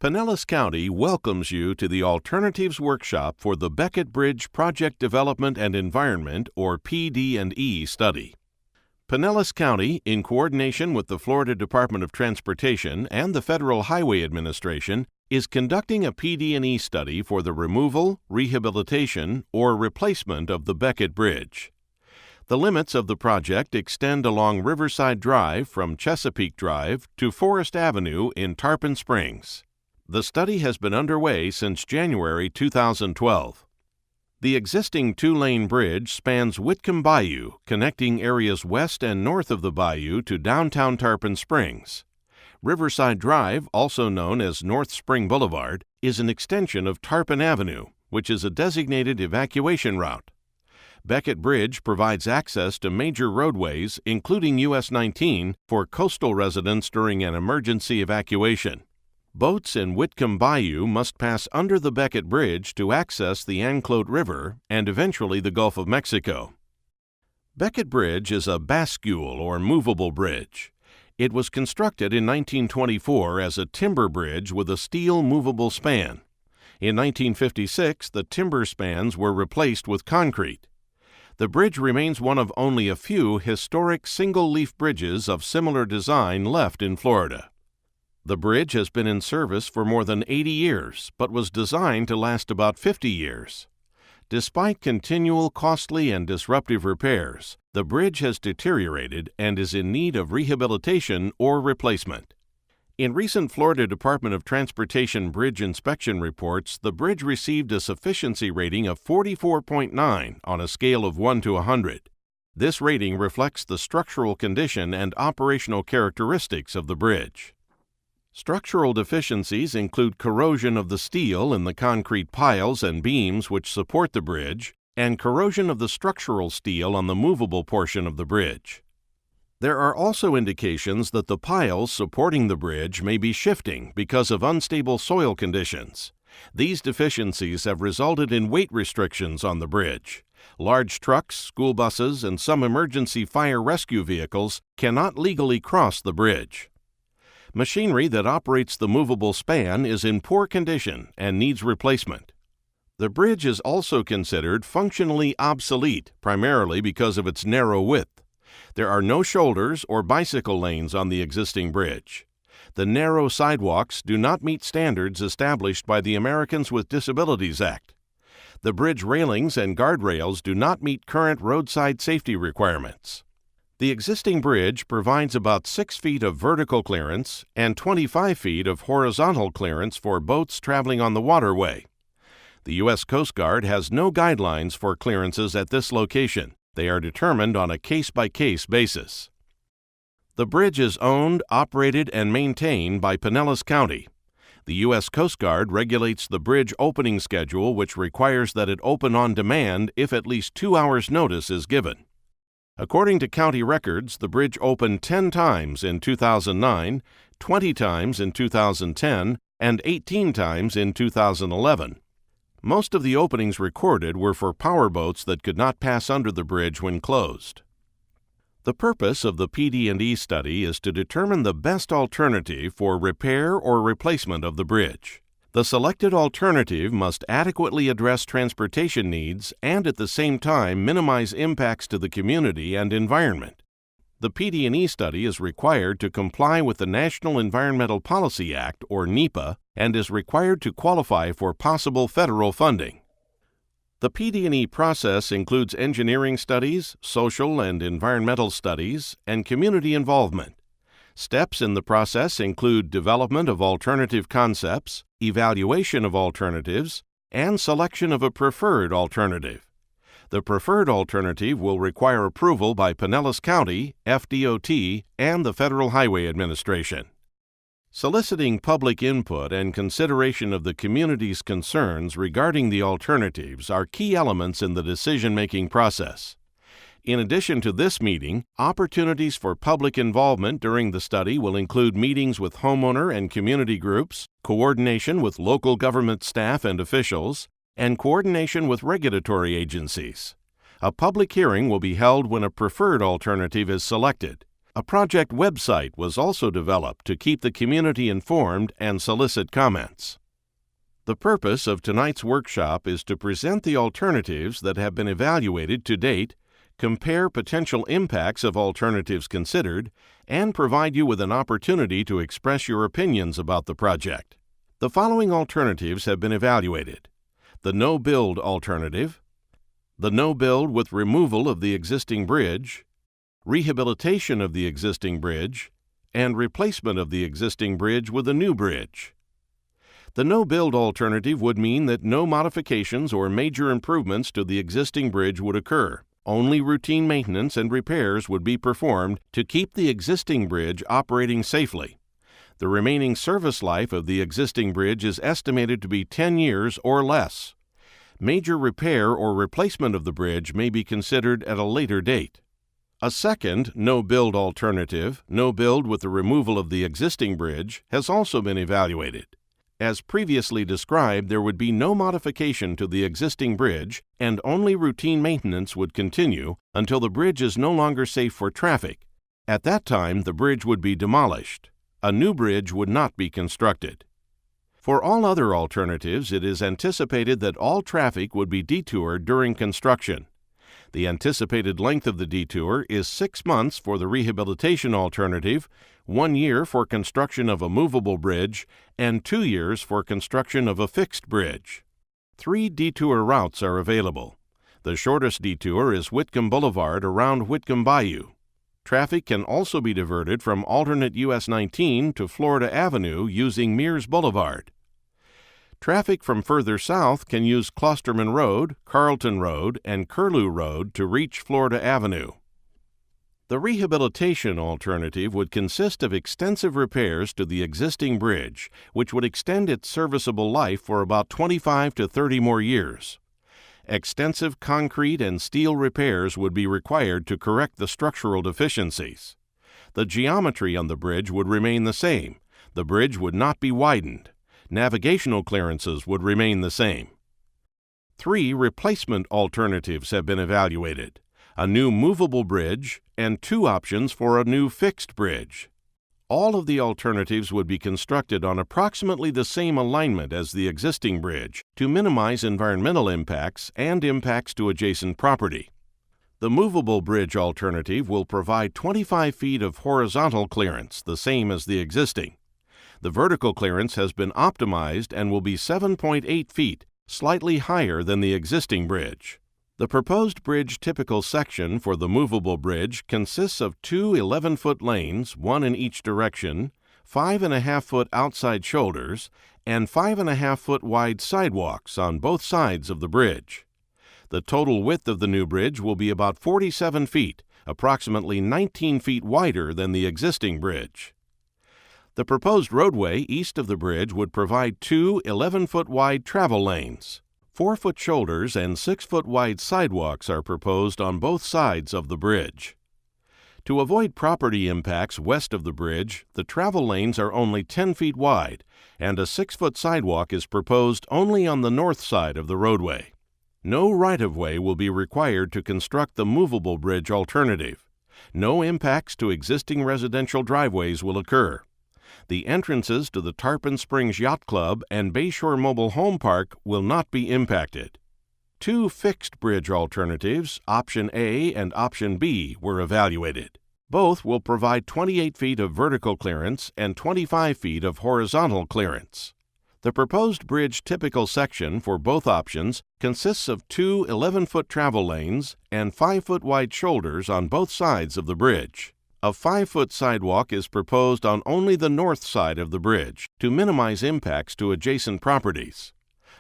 Pinellas County welcomes you to the Alternatives Workshop for the Beckett Bridge Project Development and Environment, or PD&E, study. Pinellas County, in coordination with the Florida Department of Transportation and the Federal Highway Administration, is conducting a PD&E study for the removal, rehabilitation, or replacement of the Beckett Bridge. The limits of the project extend along Riverside Drive from Chesapeake Drive to Forest Avenue in Tarpon Springs. The study has been underway since January 2012. The existing two-lane bridge spans Whitcomb Bayou, connecting areas west and north of the bayou to downtown Tarpon Springs. Riverside Drive, also known as North Spring Boulevard, is an extension of Tarpon Avenue, which is a designated evacuation route. Beckett Bridge provides access to major roadways, including US 19, for coastal residents during an emergency evacuation. Boats in Whitcomb Bayou must pass under the Beckett Bridge to access the Anclote River and eventually the Gulf of Mexico. Beckett Bridge is a bascule or movable bridge. It was constructed in 1924 as a timber bridge with a steel movable span. In 1956, the timber spans were replaced with concrete. The bridge remains one of only a few historic single-leaf bridges of similar design left in Florida. The bridge has been in service for more than 80 years, but was designed to last about 50 years. Despite continual costly and disruptive repairs, the bridge has deteriorated and is in need of rehabilitation or replacement. In recent Florida Department of Transportation bridge inspection reports, the bridge received a sufficiency rating of 44.9 on a scale of 1 to 100. This rating reflects the structural condition and operational characteristics of the bridge. Structural deficiencies include corrosion of the steel in the concrete piles and beams which support the bridge, and corrosion of the structural steel on the movable portion of the bridge. There are also indications that the piles supporting the bridge may be shifting because of unstable soil conditions. These deficiencies have resulted in weight restrictions on the bridge. Large trucks, school buses, and some emergency fire rescue vehicles cannot legally cross the bridge. Machinery that operates the movable span is in poor condition and needs replacement. The bridge is also considered functionally obsolete, primarily because of its narrow width. There are no shoulders or bicycle lanes on the existing bridge. The narrow sidewalks do not meet standards established by the Americans with Disabilities Act. The bridge railings and guardrails do not meet current roadside safety requirements. The existing bridge provides about 6 feet of vertical clearance and 25 feet of horizontal clearance for boats traveling on the waterway. The U.S. Coast Guard has no guidelines for clearances at this location. They are determined on a case-by-case basis. The bridge is owned, operated, and maintained by Pinellas County. The U.S. Coast Guard regulates the bridge opening schedule, which requires that it open on demand if at least 2 hours' notice is given. According to county records, the bridge opened 10 times in 2009, 20 times in 2010, and 18 times in 2011. Most of the openings recorded were for powerboats that could not pass under the bridge when closed. The purpose of the PD&E study is to determine the best alternative for repair or replacement of the bridge. The selected alternative must adequately address transportation needs and at the same time minimize impacts to the community and environment. The PD&E study is required to comply with the National Environmental Policy Act, or NEPA, and is required to qualify for possible federal funding. The PD&E process includes engineering studies, social and environmental studies, and community involvement. Steps in the process include development of alternative concepts, evaluation of alternatives, and selection of a preferred alternative. The preferred alternative will require approval by Pinellas County, FDOT, and the Federal Highway Administration. Soliciting public input and consideration of the community's concerns regarding the alternatives are key elements in the decision-making process. In addition to this meeting, opportunities for public involvement during the study will include meetings with homeowner and community groups, coordination with local government staff and officials, and coordination with regulatory agencies. A public hearing will be held when a preferred alternative is selected. A project website was also developed to keep the community informed and solicit comments. The purpose of tonight's workshop is to present the alternatives that have been evaluated to date, compare potential impacts of alternatives considered, and provide you with an opportunity to express your opinions about the project. The following alternatives have been evaluated: the no-build alternative, the no-build with removal of the existing bridge, rehabilitation of the existing bridge, and replacement of the existing bridge with a new bridge. The no-build alternative would mean that no modifications or major improvements to the existing bridge would occur. Only routine maintenance and repairs would be performed to keep the existing bridge operating safely. The remaining service life of the existing bridge is estimated to be 10 years or less. Major repair or replacement of the bridge may be considered at a later date. A second no-build alternative, no build with the removal of the existing bridge, has also been evaluated. As previously described, there would be no modification to the existing bridge, and only routine maintenance would continue until the bridge is no longer safe for traffic. At that time, the bridge would be demolished. A new bridge would not be constructed. For all other alternatives, it is anticipated that all traffic would be detoured during construction. The anticipated length of the detour is 6 months for the rehabilitation alternative, 1 year for construction of a movable bridge, and 2 years for construction of a fixed bridge. 3 detour routes are available. The shortest detour is Whitcomb Boulevard around Whitcomb Bayou. Traffic can also be diverted from alternate US 19 to Florida Avenue using Mears Boulevard. Traffic from further south can use Klosterman Road, Carlton Road, and Curlew Road to reach Florida Avenue. The rehabilitation alternative would consist of extensive repairs to the existing bridge, which would extend its serviceable life for about 25 to 30 more years. Extensive concrete and steel repairs would be required to correct the structural deficiencies. The geometry on the bridge would remain the same. The bridge would not be widened. Navigational clearances would remain the same. 3 replacement alternatives have been evaluated: a new movable bridge and 2 options for a new fixed bridge. All of the alternatives would be constructed on approximately the same alignment as the existing bridge to minimize environmental impacts and impacts to adjacent property. The movable bridge alternative will provide 25 feet of horizontal clearance, the same as the existing. The vertical clearance has been optimized and will be 7.8 feet, slightly higher than the existing bridge. The proposed bridge typical section for the movable bridge consists of 2 11-foot lanes, 1 in each direction, 5.5-foot outside shoulders, and 5.5-foot wide sidewalks on both sides of the bridge. The total width of the new bridge will be about 47 feet, approximately 19 feet wider than the existing bridge. The proposed roadway east of the bridge would provide 2 11-foot wide travel lanes. 4-foot shoulders and 6-foot wide sidewalks are proposed on both sides of the bridge. To avoid property impacts west of the bridge, the travel lanes are only 10 feet wide, and a 6-foot sidewalk is proposed only on the north side of the roadway. No right-of-way will be required to construct the movable bridge alternative. No impacts to existing residential driveways will occur. The entrances to the Tarpon Springs Yacht Club and Bayshore Mobile Home Park will not be impacted. 2 fixed bridge alternatives, Option A and Option B, were evaluated. Both will provide 28 feet of vertical clearance and 25 feet of horizontal clearance. The proposed bridge typical section for both options consists of 2 11-foot travel lanes and 5-foot wide shoulders on both sides of the bridge. A 5-foot sidewalk is proposed on only the north side of the bridge to minimize impacts to adjacent properties.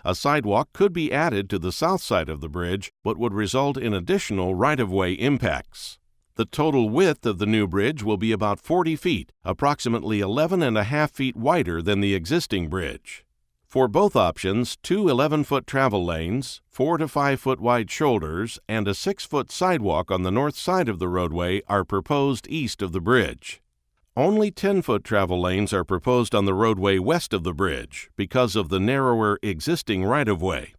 A sidewalk could be added to the south side of the bridge, but would result in additional right-of-way impacts. The total width of the new bridge will be about 40 feet, approximately 11.5 feet wider than the existing bridge. For both options, 2 11-foot travel lanes, 4 to 5 foot wide shoulders, and a 6-foot sidewalk on the north side of the roadway are proposed east of the bridge. Only 10-foot travel lanes are proposed on the roadway west of the bridge because of the narrower existing right-of-way.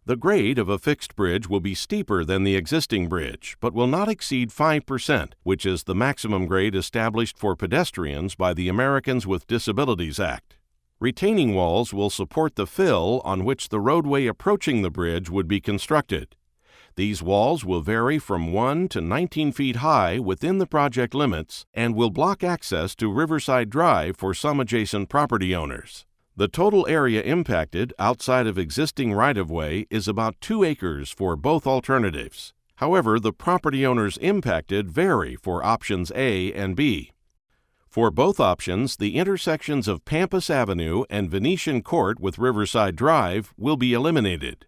The grade of a fixed bridge will be steeper than the existing bridge, but will not exceed 5%, which is the maximum grade established for pedestrians by the Americans with Disabilities Act. Retaining walls will support the fill on which the roadway approaching the bridge would be constructed. These walls will vary from 1 to 19 feet high within the project limits and will block access to Riverside Drive for some adjacent property owners. The total area impacted outside of existing right-of-way is about 2 acres for both alternatives. However, the property owners impacted vary for options A and B. For both options, the intersections of Pampas Avenue and Venetian Court with Riverside Drive will be eliminated.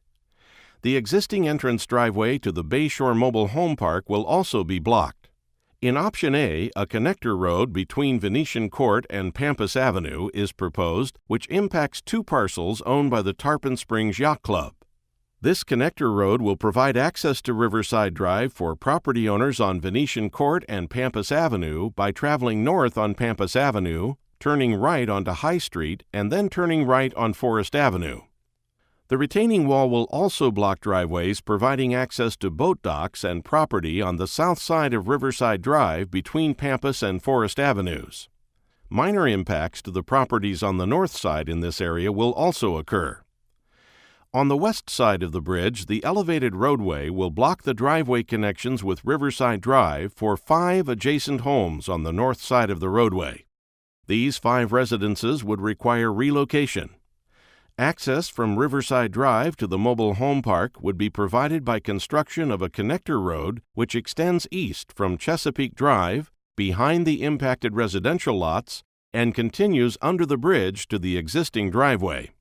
The existing entrance driveway to the Bayshore Mobile Home Park will also be blocked. In option A, a connector road between Venetian Court and Pampas Avenue is proposed, which impacts 2 parcels owned by the Tarpon Springs Yacht Club. This connector road will provide access to Riverside Drive for property owners on Venetian Court and Pampas Avenue by traveling north on Pampas Avenue, turning right onto High Street, and then turning right on Forest Avenue. The retaining wall will also block driveways providing access to boat docks and property on the south side of Riverside Drive between Pampas and Forest Avenues. Minor impacts to the properties on the north side in this area will also occur. On the west side of the bridge, the elevated roadway will block the driveway connections with Riverside Drive for 5 adjacent homes on the north side of the roadway. These 5 residences would require relocation. Access from Riverside Drive to the mobile home park would be provided by construction of a connector road which extends east from Chesapeake Drive, behind the impacted residential lots, and continues under the bridge to the existing driveway.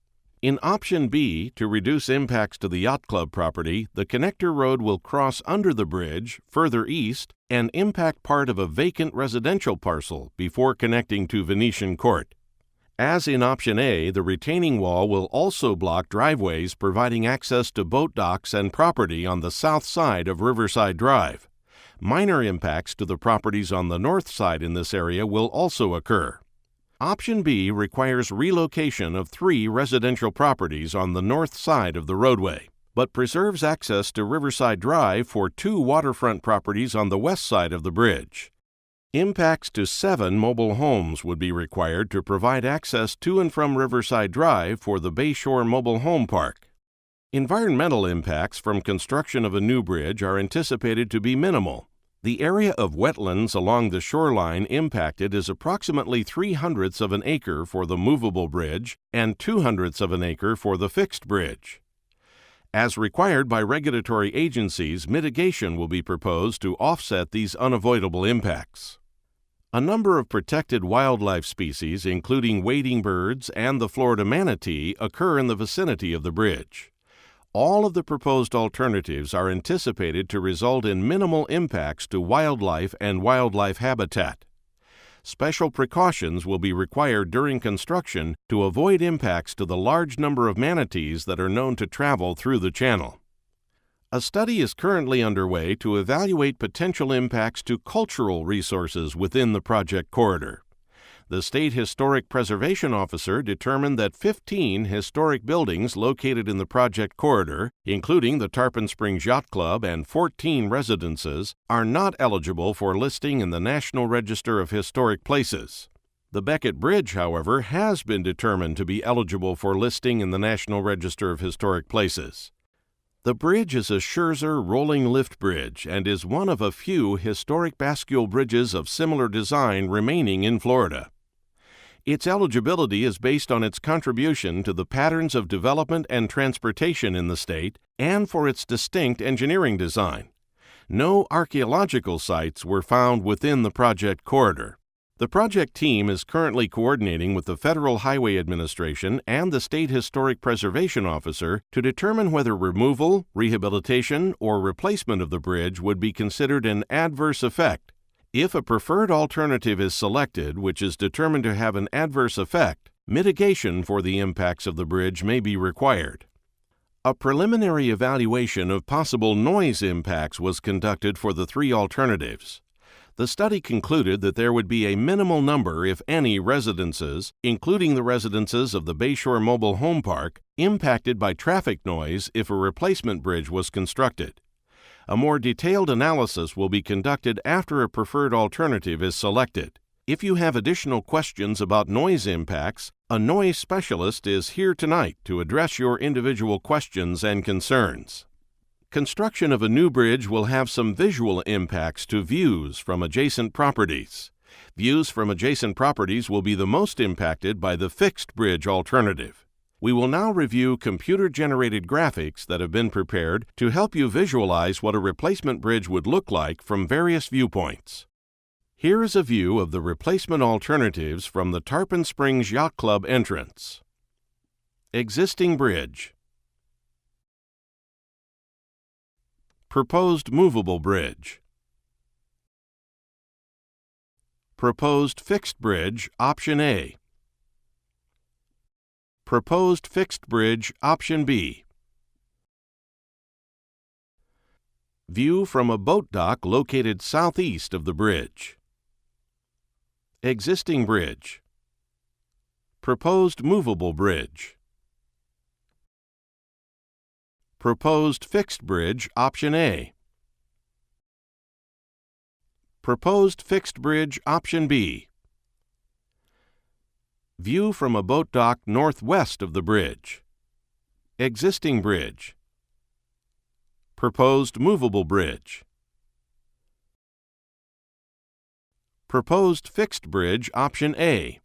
In option B, to reduce impacts to the yacht club property, the connector road will cross under the bridge, further east, and impact part of a vacant residential parcel before connecting to Venetian Court. As in option A, the retaining wall will also block driveways providing access to boat docks and property on the south side of Riverside Drive. Minor impacts to the properties on the north side in this area will also occur. Option B requires relocation of 3 residential properties on the north side of the roadway, but preserves access to Riverside Drive for 2 waterfront properties on the west side of the bridge. Impacts to 7 mobile homes would be required to provide access to and from Riverside Drive for the Bayshore Mobile Home Park. Environmental impacts from construction of a new bridge are anticipated to be minimal. The area of wetlands along the shoreline impacted is approximately 3/100ths of an acre for the movable bridge and 2/100ths of an acre for the fixed bridge. As required by regulatory agencies, mitigation will be proposed to offset these unavoidable impacts. A number of protected wildlife species, including wading birds and the Florida manatee, occur in the vicinity of the bridge. All of the proposed alternatives are anticipated to result in minimal impacts to wildlife and wildlife habitat. Special precautions will be required during construction to avoid impacts to the large number of manatees that are known to travel through the channel. A study is currently underway to evaluate potential impacts to cultural resources within the project corridor. The State Historic Preservation Officer determined that 15 historic buildings located in the project corridor, including the Tarpon Springs Yacht Club and 14 residences, are not eligible for listing in the National Register of Historic Places. The Beckett Bridge, however, has been determined to be eligible for listing in the National Register of Historic Places. The bridge is a Scherzer rolling lift bridge and is one of a few historic bascule bridges of similar design remaining in Florida. Its eligibility is based on its contribution to the patterns of development and transportation in the state and for its distinct engineering design. No archaeological sites were found within the project corridor. The project team is currently coordinating with the Federal Highway Administration and the State Historic Preservation Officer to determine whether removal, rehabilitation, or replacement of the bridge would be considered an adverse effect. If a preferred alternative is selected, which is determined to have an adverse effect, mitigation for the impacts of the bridge may be required. A preliminary evaluation of possible noise impacts was conducted for the 3 alternatives. The study concluded that there would be a minimal number, if any, residences, including the residences of the Bayshore Mobile Home Park, impacted by traffic noise if a replacement bridge was constructed. A more detailed analysis will be conducted after a preferred alternative is selected. If you have additional questions about noise impacts, a noise specialist is here tonight to address your individual questions and concerns. Construction of a new bridge will have some visual impacts to views from adjacent properties. Views from adjacent properties will be the most impacted by the fixed bridge alternative. We will now review computer-generated graphics that have been prepared to help you visualize what a replacement bridge would look like from various viewpoints. Here is a view of the replacement alternatives from the Tarpon Springs Yacht Club entrance. Existing bridge. Proposed movable bridge. Proposed fixed bridge, option A. Proposed fixed bridge, option B. View from a boat dock located southeast of the bridge. Existing bridge. Proposed movable bridge. Proposed fixed bridge, option A. Proposed fixed bridge, option B. View from a boat dock northwest of the bridge. Existing bridge. Proposed movable bridge. Proposed fixed bridge, option A.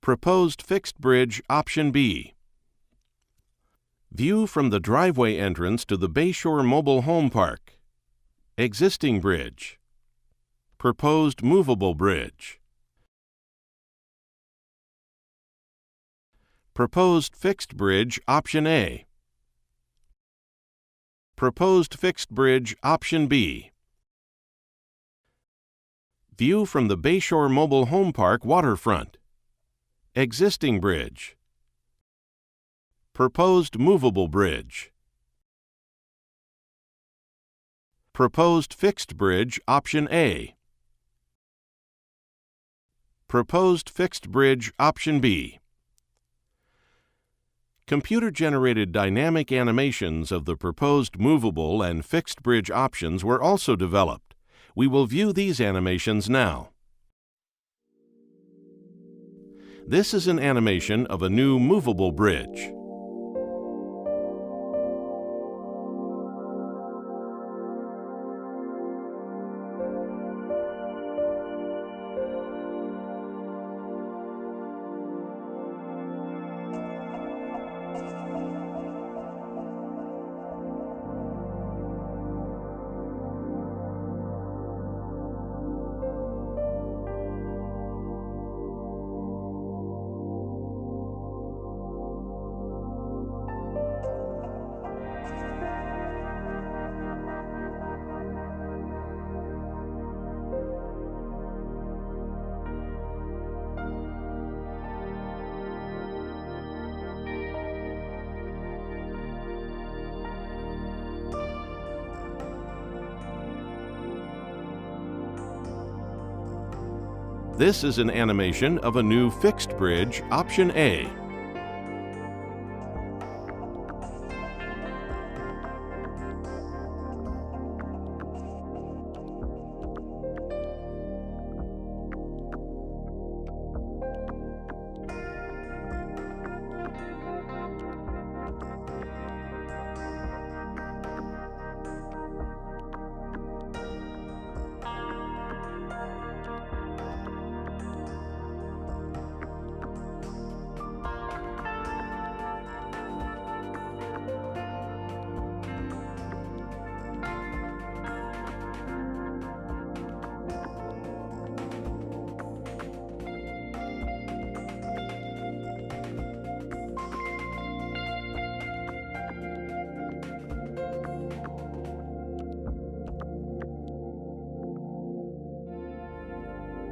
Proposed fixed bridge, option B. View from the driveway entrance to the Bayshore Mobile Home Park. Existing bridge. Proposed movable bridge. Proposed fixed bridge, option A. Proposed fixed bridge, option B. View from the Bayshore Mobile Home Park waterfront. Existing bridge. Proposed movable bridge. Proposed fixed bridge, option A. Proposed fixed bridge, option B. Computer-generated dynamic animations of the proposed movable and fixed bridge options were also developed. We will view these animations now. This is an animation of a new movable bridge. This is an animation of a new fixed bridge, option A.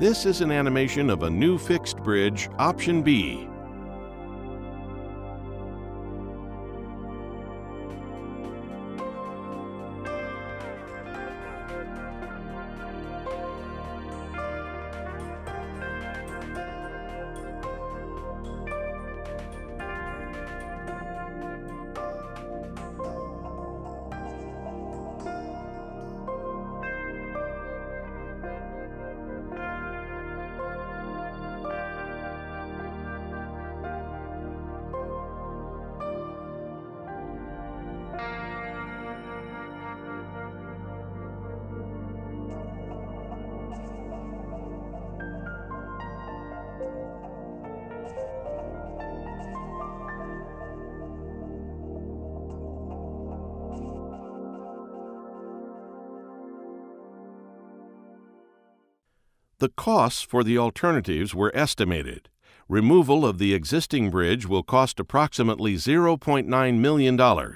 This is an animation of a new fixed bridge, option B. The costs for the alternatives were estimated. Removal of the existing bridge will cost approximately $0.9 million.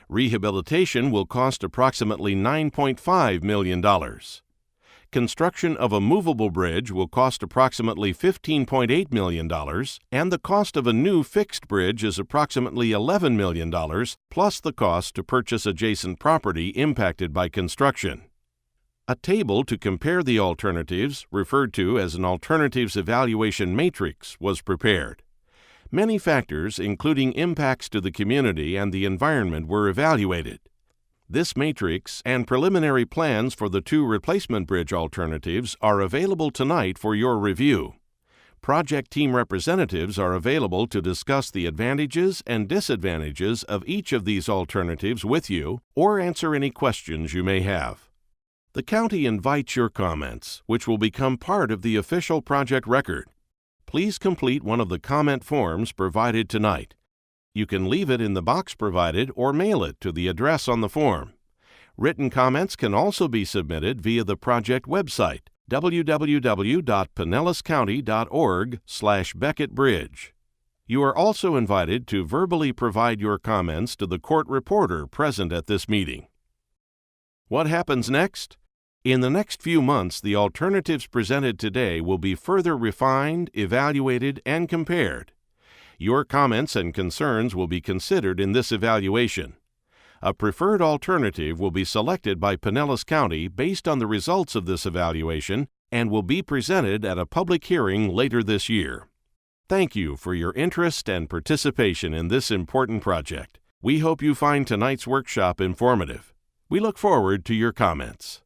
Rehabilitation will cost approximately $9.5 million. Construction of a movable bridge will cost approximately $15.8 million, and the cost of a new fixed bridge is approximately $11 million, plus the cost to purchase adjacent property impacted by construction. A table to compare the alternatives, referred to as an alternatives evaluation matrix, was prepared. Many factors, including impacts to the community and the environment, were evaluated. This matrix and preliminary plans for the 2 replacement bridge alternatives are available tonight for your review. Project team representatives are available to discuss the advantages and disadvantages of each of these alternatives with you or answer any questions you may have. The county invites your comments, which will become part of the official project record. Please complete one of the comment forms provided tonight. You can leave it in the box provided or mail it to the address on the form. Written comments can also be submitted via the project website, www.pinellascounty.org/Beckett Bridge. You are also invited to verbally provide your comments to the court reporter present at this meeting. What happens next? In the next few months, the alternatives presented today will be further refined, evaluated, and compared. Your comments and concerns will be considered in this evaluation. A preferred alternative will be selected by Pinellas County based on the results of this evaluation and will be presented at a public hearing later this year. Thank you for your interest and participation in this important project. We hope you find tonight's workshop informative. We look forward to your comments.